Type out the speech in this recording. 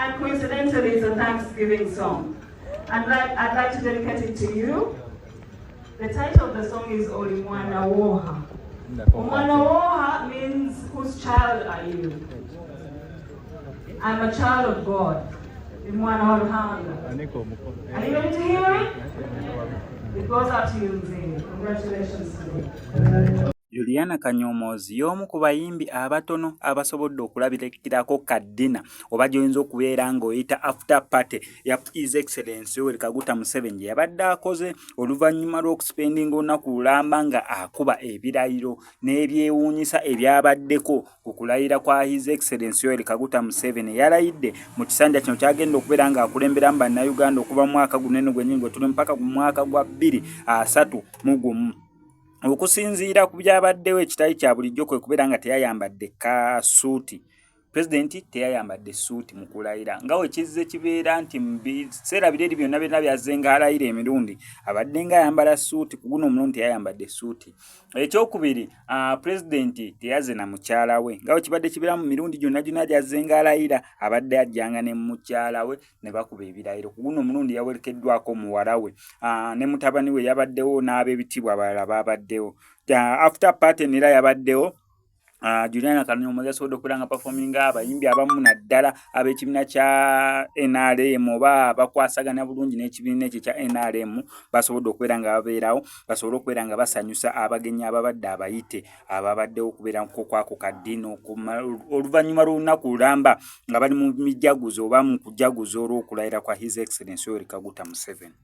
And coincidentally, it's a Thanksgiving song. And I'd like to dedicate it to you. The title of the song is Olimwana Woha. Olimwana Woha means, whose child are you? I'm a child of God. Olimwana Woha. Are you ready to hear it? It goes out to you, Mzee. Congratulations today. Juliana Kanyomozi y'omu ku bayimbi abatono abasobodde okulabikirako kaddina oba gyoyinza okubeera ng'oyita after party ya His Excellency Yoweri Kaguta Museveni gye yabadde akoze oluvannyuma lw'okusipendinga olunaku lulamba nga akuba ebirayiro n'ebyewuunyisa ebyabaddeko ku kulayira kwa His Excellency Yoweri Kaguta Museveni. Yalayidde mu kisanja kino kyagenda okubeera ng'akulemberamu bannayuganda okuva mu mwaka guno eno gwennyini gwe tuli mpaka ku mwaka gwa 2031. Okusinziira ku byabaddewo ekitali kya bulijjo kwe kubeera nga teyayambadde kasuuti. Pulezidenti teyayambadde suuti mu kulayira nga we kizze kibeera nti mu biseera biri byonna byazze ng'alayira emirundi abadde ng'ayambala suuti, ku guno omulundi teyayambadde suuti. Ekyokubiri, pulezidenti teyazze na mukyala we nga we kibadde kibeera mu mirundi gyonna gyazze ng'alayira abadde ajjanga ne mukyala we ne bakuba ebirayiro. Ku guno omulundi yawerekeddwako muwala we ne mutabani we yabaddewo n'ab'ebitiibwa abalala baabaddewo. After party nera yabaddewo Juliana Kanyomozi asobodde okubeera nga performinga abayimbi abamu naddala ab'ekibiina kya NRM oba bakwasagana bulungi n'ekibiina ekyo kya NRM basobodde okubeera nga babeerawo, basobodde okubeera nga basanyusa abagenyi ababadde abayite ababaddewo okubeera kwako kaddino oluvannyuma lw'olunaku lulamba nga bali mu mijaguzo oba mu kujaguza olw'okulayira kwa His Excellency Yoweri Kaguta Museveni.